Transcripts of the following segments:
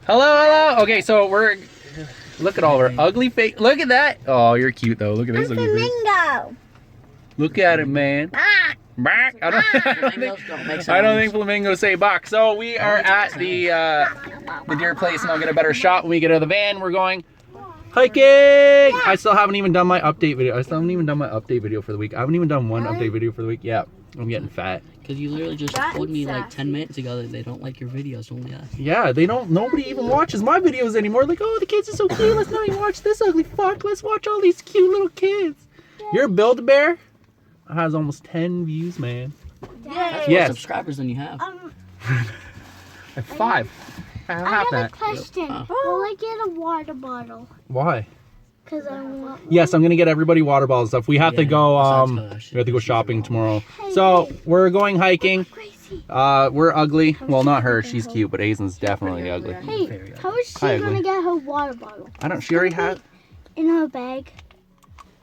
Hello. Okay, so we're look at all of our ugly face. Look at that. Oh, you're cute though. Look at this ugly face. Flamingo. Look at it, man. Bark. I don't think flamingos say bark. So we are at the deer place, and I'll get a better shot when we get out of the van. We're going hiking. I still haven't even done my update video. For the week. I haven't even done one update video for the week. Yeah, I'm getting fat. Because you literally just told me like 10 minutes ago that they don't like your videos, only us. Yeah, they don't. Nobody even watches my videos anymore. Like, oh, the kids are so cute. Let's not even watch this ugly fuck. Let's watch all these cute little kids. Your Build-A-Bear has almost 10 views, man. That's more subscribers than you have. I have 5. I have a question. Will I get a water bottle? Why? Because I want. Yes, I'm gonna get everybody water bottles and stuff. We have to go. We have to go shopping tomorrow. So we're going hiking. We're ugly. Well, not her. She's cute, but Aizen's definitely ugly. Hey, how is she gonna get her water bottle? I don't. She already had. In her bag.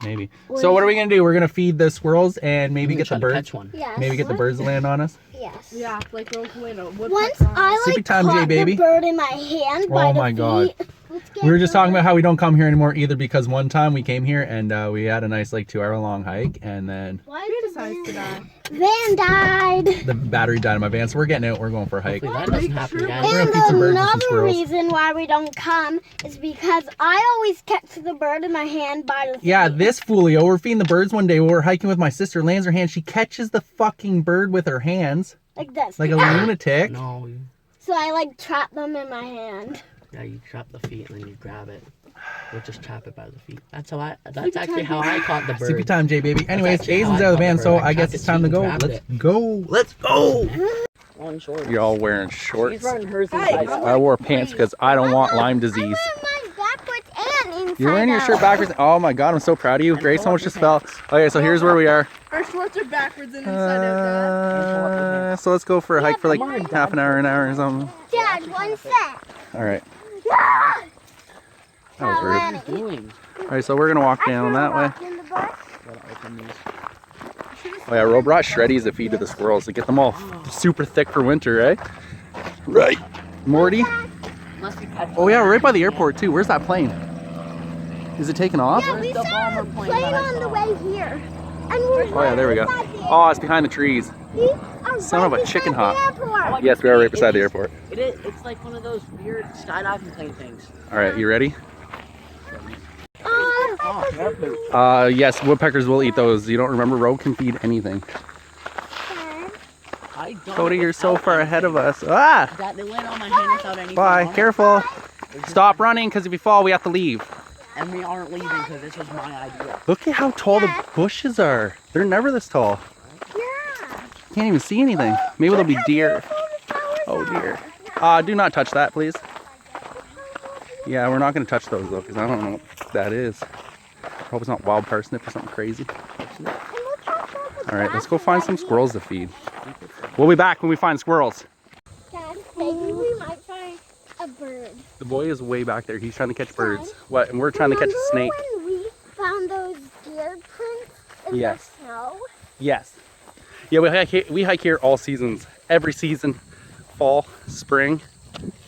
Maybe. So what are we gonna do? We're gonna feed the squirrels and maybe get the birds. Yes. Maybe get the birds to land on us. Yes. Yeah, like Once I Sippy time, caught baby. the bird in my hand by my the God. feet. We were just talking about how we don't come here anymore either, because one time we came here and we had a nice like 2-hour long hike, and then why did the van died? The battery died in my van, so we're getting out. We're going for a hike. That doesn't happen, guys. We're gonna feed some birds and some Another squirrels. reason why we don't come is because I always catch the bird in my hand by the feet. Yeah, this foolio. We're feeding the birds one day. We're hiking with my sister. Lands her hand. She catches the fucking bird with her hands. Like this. Like a lunatic. No. So I like trap them in my hand. Yeah, you trap the feet and then you grab it. Or just trap it by the feet. That's actually how I caught the bird. Sleepy time, J baby. Anyways, Aizen's out of the van, so I guess it's time to go. Let's go. You're all wearing shorts. She's wearing hers I wore pants because I don't want Lyme disease. I'm backwards and inside You're wearing your shirt backwards. Oh my God, I'm so proud of you. Grace almost just fell. Okay, so here's where we are. Our shorts are backwards and inside out. So let's go for a hike for like half an hour or something. Dad, one sec. All right. Yeah. That was rude. What are you doing? All right, so we're gonna walk down that way. Oh yeah, Ro brought shreddies to feed to the squirrels to get them all super thick for winter, right? Right. Morty? Oh yeah, we're right by the airport too. Where's that plane? Is it taking off? Yeah, we saw a plane on the way here. And we're Oh yeah, there we go. Oh, it's behind the trees. Son of a chicken hawk. Yes, we are right beside the airport. It's like one of those weird skydiving plane things. All right, you ready? Yes, woodpeckers will eat those. You don't remember? Ro can feed anything. Cody, you're so far ahead of us. Ah! They land on my hand without any Bye. problem. Careful. Stop running, because if you fall, we have to leave. And we aren't leaving because this was my idea. Look at how tall the bushes are. They're never this tall. Yeah. Can't even see anything. Maybe there'll be deer. Oh dear. Do not touch that, please. Yeah, we're not going to touch those though, because I don't know what that is. Hope it's not wild parsnip or something crazy. All right, let's go find some squirrels to feed. We'll be back when we find squirrels. Dad, maybe we might find a bird. The boy is way back there. He's trying to catch birds. What? And we're trying to catch a snake. When we found those deer prints in the snow? Yes. Yeah, we hike here all seasons. Every season. Fall, spring.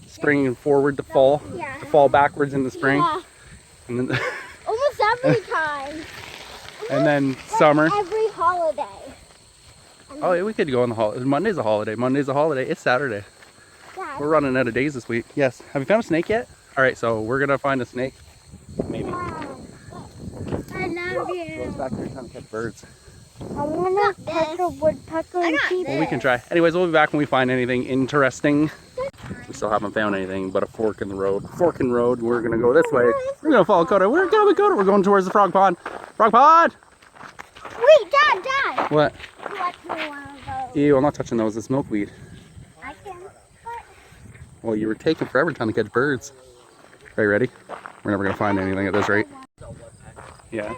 Spring and forward to fall. Yeah. To fall backwards into spring. Yeah. And then Almost every time. and then summer. Every holiday. Oh, yeah, we could go on the holiday. Monday's a holiday. Monday's a holiday. It's Saturday. Dad. We're running out of days this week. Yes. Have you found a snake yet? All right, so we're gonna find a snake. Maybe. Wow. I love you. Goes back there trying to catch birds. I want to catch a woodpecker and keep Well, we can try. Anyways, we'll be back when we find anything interesting. We still haven't found anything but a fork in the road. Fork in the road. We're gonna go this way. We're gonna follow Coda. We're going towards the frog pond. Frog pond! Wait, Dad! What? Watch me one of those. Ew, I'm not touching those. It's milkweed. I can. Well, you were taking forever trying to catch birds. Are you ready? We're never gonna find anything at this rate. Yeah.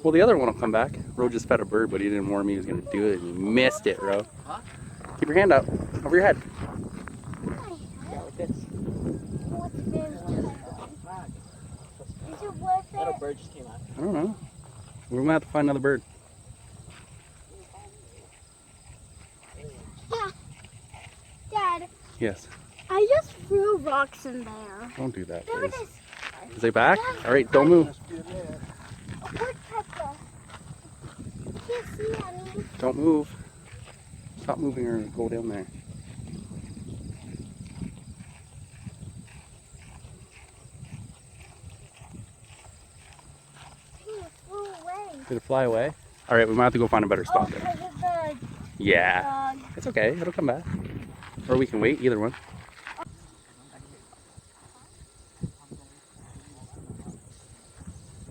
Well, the other one will come back. Ro just fed a bird, but he didn't warn me he was gonna do it, and he missed it, Ro. Huh? Keep your hand up over your head. Yeah, like this. What's this? Is it worth Little it? bird just came out. I don't know. We're gonna have to find another bird. Yeah. Dad, Yes. I just threw rocks in there. Don't do that, There it please. is. Is they back? All right, don't move. A woodpecker. Can't see any. Don't move. Stop moving or go down there. It flew away. Did it fly away? All right, we might have to go find a better spot then. Because of the Yeah. dog. It's okay. It'll come back. Or we can wait. Either one.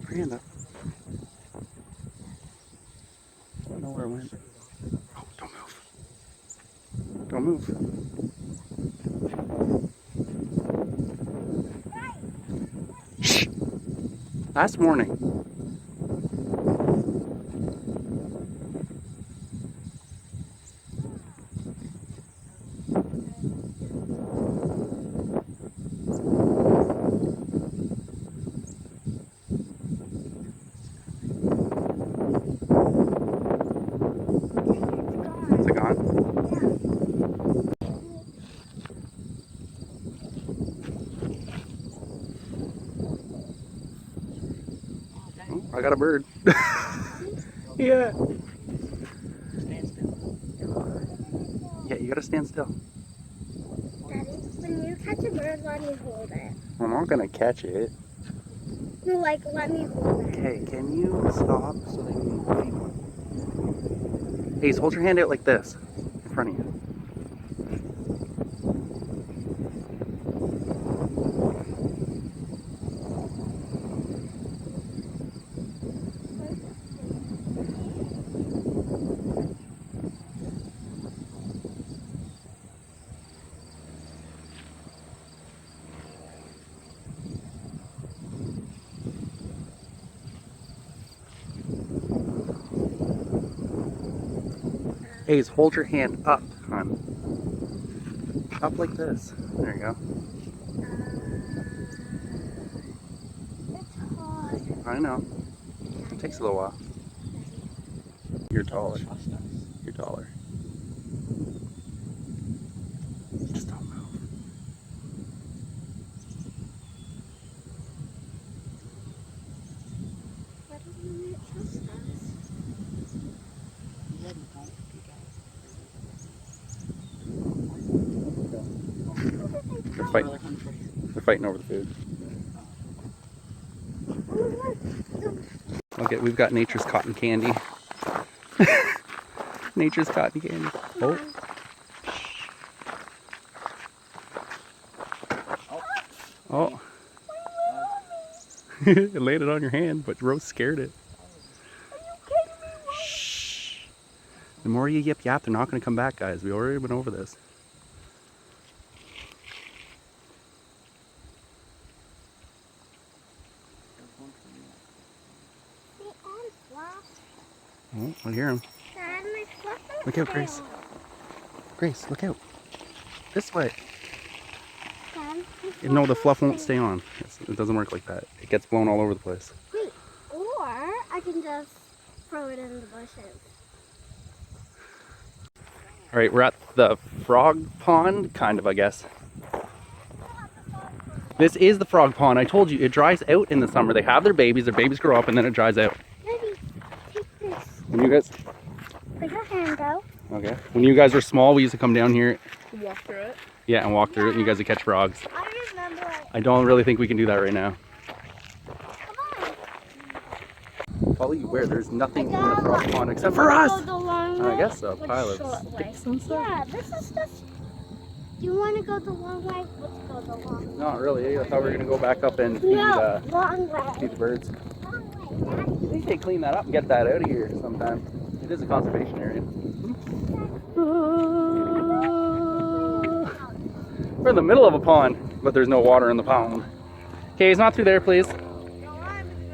Put your hand up. I don't know where it went. Oh, don't move. Don't move. Shh. Last warning. Is it gone? Oh, I got a bird. Yeah. Stand still. Yeah, you gotta stand still. Daddy, when you catch a bird, let me hold it. I'm not gonna catch it. No, like, let me hold it. Okay, can you stop so they can feed one? Hey, hold your hand out like this in front of you. Hayes, hold your hand up, hon. Up like this. There you go. It's hard. I know. It takes a little while. You're taller. You're taller. Just don't move. Why doesn't it trust us? They're fighting. They're fighting over the food. Okay, we've got nature's cotton candy. Nature's cotton candy. Oh. Oh. It landed on your hand, but Rose scared it. Shh. The more you yip yap, they're not going to come back, guys. We already went over this. Oh, I hear him. Dad, my fluffer Look out, fell. Grace. Grace, look out. This way. Dad, my No, the fluffer fluff won't fell. stay on. It doesn't work like that. It gets blown all over the place. Wait, or I can just throw it in the bushes. All right, we're at the frog pond, kind of, I guess. This is the frog pond. I told you, it dries out in the summer. They have their babies grow up, and then it dries out. Daddy, take this. When you guys, Put your hand out. okay. When you guys were small, we used to come down here, Walk through it. yeah, and walk through it, and you guys would catch frogs. I remember it. I don't really think we can do that right now. Come on. Follow you where? There's nothing in the Dad, frog pond except Go for us. the long I way guess so. or the Pile of short way? sticks and stuff. Yeah, this is just. Do you want to go the long way? Let's go the long way. Not really. I thought we were gonna go back up and feed, No, long feed way. the birds. Long way, Daddy. I think they clean that up and get that out of here sometime. It is a conservation area. We're in the middle of a pond, but there's no water in the pond. Okay, it's not through there, please.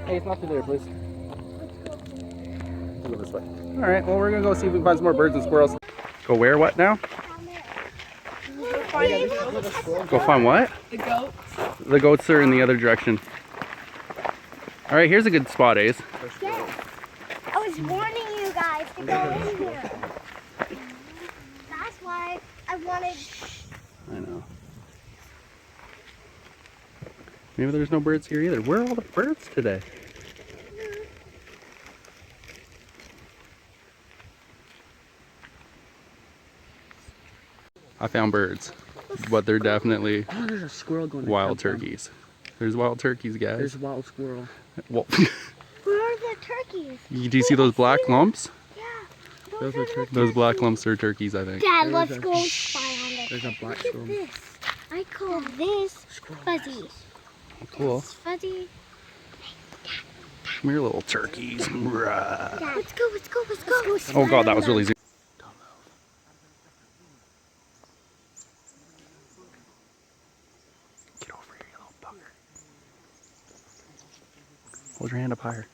Hey, it's not through there, please. Go this way. All right. Well, we're gonna go see if we can find some more birds and squirrels. Go where? What now? Go find what? The goats. The goats are in the other direction. All right. Here's a good spot, Ace. Yes. I was warning you guys to go in here. That's why I wanted. I know. Maybe there's no birds here either. Where are all the birds today? I found birds, but they're definitely there's a squirrel going to wild camp turkeys. There's wild turkeys, guys. There's a wild squirrel. Well, Where are the turkeys? do you see those black lumps? Yeah. Those are turkeys. Those black lumps are turkeys, I think. Dad, There's let's a- go spy on this. There's a black Look at squirrel. this. I call this fuzzy. Cool. This fuzzy. Come here, little turkeys. Dad, let's go, let's go, let's go. Oh god, that was really zoom. Get over here, you little bugger. Hold your hand up higher.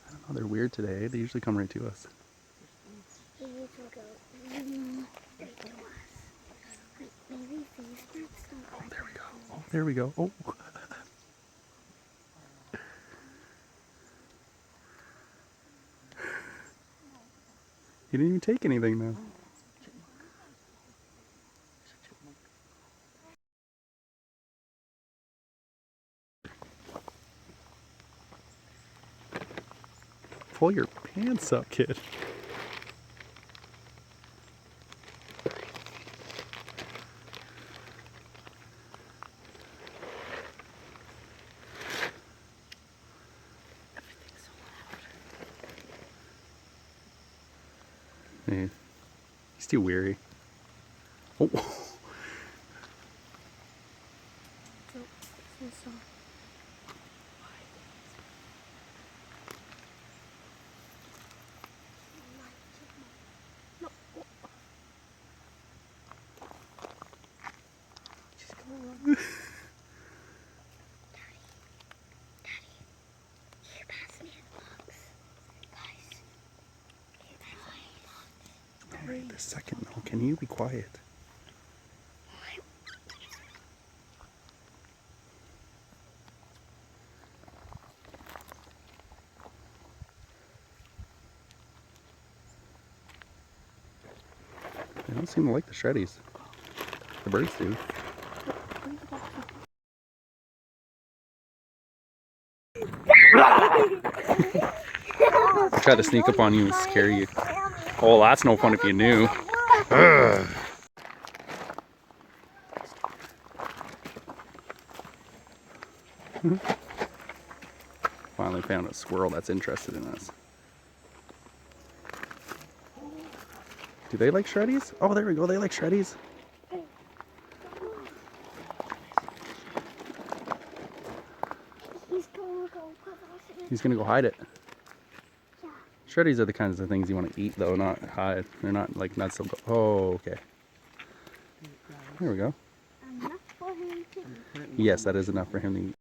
I don't know, they're weird today. They usually come right to us. Maybe these birds don't. Oh, there we go. Oh, there we go. Oh. You didn't even take anything though. Pull your pants up, kid. Yeah. He's too weary. Oh. Alright, this second though, can you be quiet? They don't seem to like the shreddies. The birds do. I tried to sneak up on you and scare you. Oh, that's no fun if you knew. Ugh. Finally found a squirrel that's interested in us. Do they like shreddies? Oh, there we go. They like shreddies. He's gonna go hide it. Shreddies are the kinds of things you want to eat, though, not hide. They're not like nuts. Oh, okay. There we go. Enough for him to eat. Yes, that is enough for him to eat.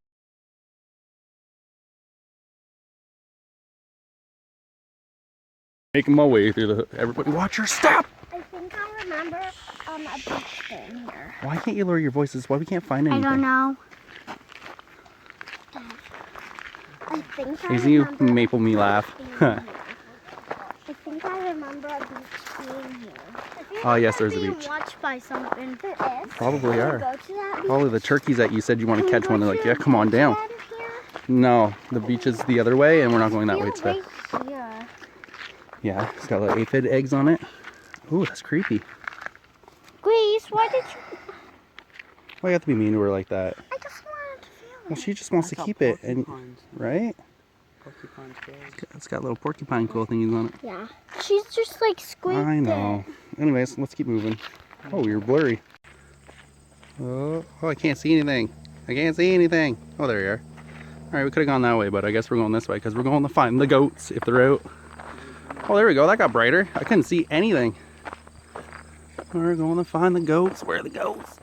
Making my way through the. Everybody, watch your step! I think I remember a beach thing here. Why can't you lower your voices? Why we can't find anything? I don't know. I think I Isn't you remember maple me laugh? I think I remember a beach being here. Oh, yes, there's a Being beach. watched by something. There is. Probably Can we are. go to that beach? Probably the turkeys that you said you want to Can we catch go one. They're to like, yeah, a come on beach down. then here? No, the beach is the other way, and we're not going that way Feel today. right here. Yeah, it's got little aphid eggs on it. Ooh, that's creepy. Grace, why did you? Why you have to be mean to her like that? I just wanted to feel Well, it. she just wants to That's how keep it, and porcupines- right? Porcupines go. It's got little porcupine cool thingies on it. Yeah. She's just like squeaked I know. Anyways, let's keep moving. Oh, you're blurry. Oh, I can't see anything. I can't see anything. Oh, there you are. All right, we could have gone that way, but I guess we're going this way because we're going to find the goats if they're out. Oh, there we go. That got brighter. I couldn't see anything. We're going to find the goats. Where are the goats?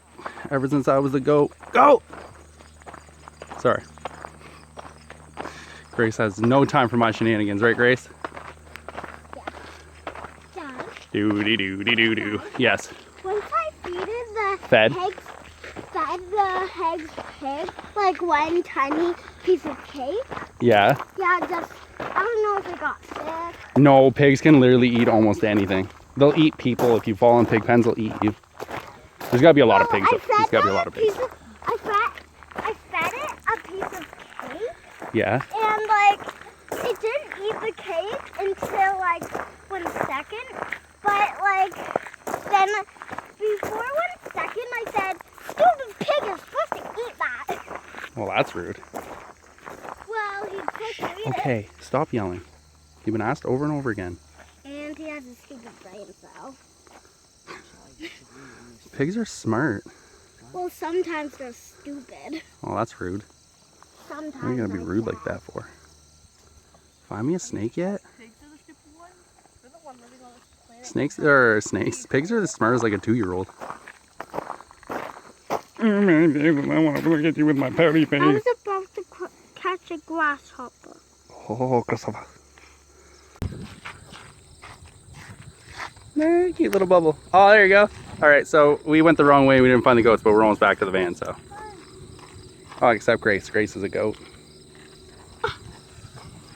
Ever since I was a goat. Goat! Sorry. Grace has no time for my shenanigans, right, Grace? Dad, Doo-dee-doo-dee-doo-doo. Yes. once I feeded the Fed? pigs, fed fed the pig like one tiny piece of cake. Yeah. Yeah, just I don't know if it got sick. No, pigs can literally eat almost anything. They'll eat people. If you fall in pig pens, they'll eat you. There's got to be a lot of pigs. There's got to be a lot of pigs. I fed it a piece of cake. Yeah. And like, it didn't eat the cake until like 1 second. But like, then before 1 second, I said, "Stupid pig is supposed to eat that." Well, that's rude. Well, he's supposed to eat it. Okay, stop yelling. You've been asked over and over again. And he has a stupid brain cell. Pigs are smart. Well, sometimes they're stupid. Well, that's rude. Sometimes. What are you gonna be rude like that for? Find me a snake yet? Pigs are the stupid ones. They're the one living on this planet. Snakes. Pigs are as smart as like a 2-year-old. I want to look at you with my pouty face. I was about to catch a grasshopper. Oh, grasshopper. Very cute little bubble. Oh, there you go. All right, so we went the wrong way. We didn't find the goats, but we're almost back to the van, so. Oh, except Grace. Grace is a goat.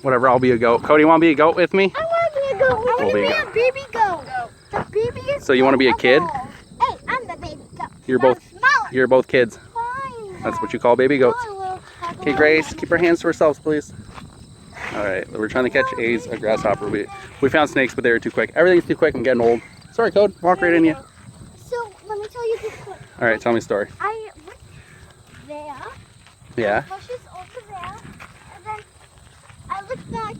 Whatever, I'll be a goat. Cody, you want to be a goat with me? I want to be a goat. I want to We'll be be a a baby goat. The baby is So you want to be a kid? Hey, I'm the baby goat. You're No, both. smaller. You're both kids. Fine. That's what you call baby goats. I will have Okay, one. Grace, keep our hands to ourselves, please. All right, we're trying to catch a grasshopper. We found snakes, but they were too quick. Everything's too quick. I'm getting old. Sorry, Code. Walk right in you. So let me tell you this story. All right, tell me a story. I went there. Yeah. The bushes over there, and then I looked back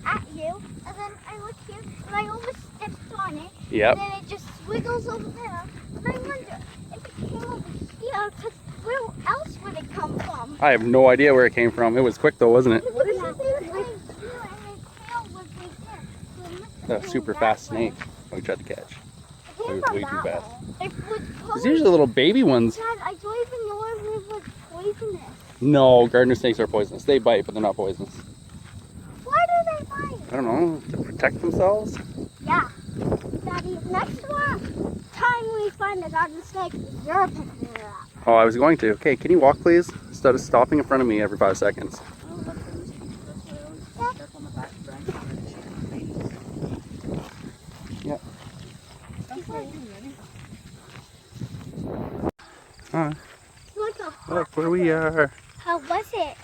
at you, and then I looked here, and I almost stepped on it. Yep. And then it just swiggles over there. And I wonder if it came over here, because where else would it come from? I have no idea where it came from. It was quick though, wasn't it? What is this thing? And its tail was right there. So it must have A been super that fast way. snake. We tried to catch. It It came was from way too that fast. way. It was There's probably- usually little baby ones. Dad, I don't even know if it was poisonous. No, gardener snakes are poisonous. They bite, but they're not poisonous. Why do they bite? I don't know, to protect themselves? Yeah. Daddy, next time we find a garden snake, you're picking it up. Oh, I was going to. Okay, can you walk, please? Instead of stopping in front of me every 5 seconds. Yep. Alright, Like a hot look where we are. How was it?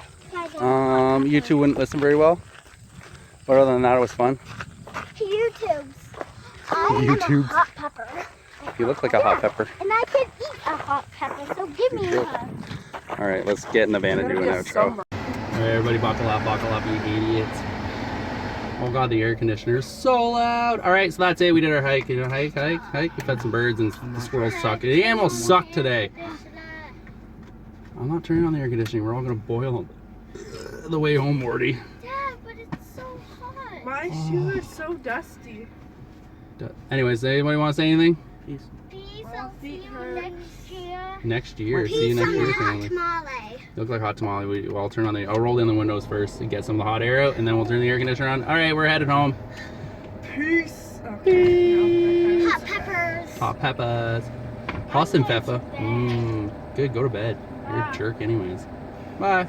You two wouldn't listen very well. But other than that, it was fun. YouTubes. I am a YouTubes. hot pepper. You look like a hot pepper. And I can eat a hot pepper, so give me Sure. a hug. Alright, let's get in the van and do an outro. Alright, everybody buckle up, you idiots. Oh god, the air conditioner is so loud. Alright, so that's it. We did our hike. You know, hike. We fed some birds and the squirrels suck. The animals suck today. I'm not turning on the air conditioning. We're all gonna boil the way home, Morty. Dad, but it's so hot. My shoes are so dusty. Anyways, anybody want to say anything? Peace, I'll see you next year. Next year. See you Peace next on year, the hot family. tamale. Look like hot tamale. I'll turn on I'll roll down the windows first and get some of the hot air out, and then we'll turn the air conditioner on. All right, we're headed home. Peace. Okay. Hot peppers. Hot peppers. Hot and pepper. Good. Go to bed. You're a jerk, anyways. Bye.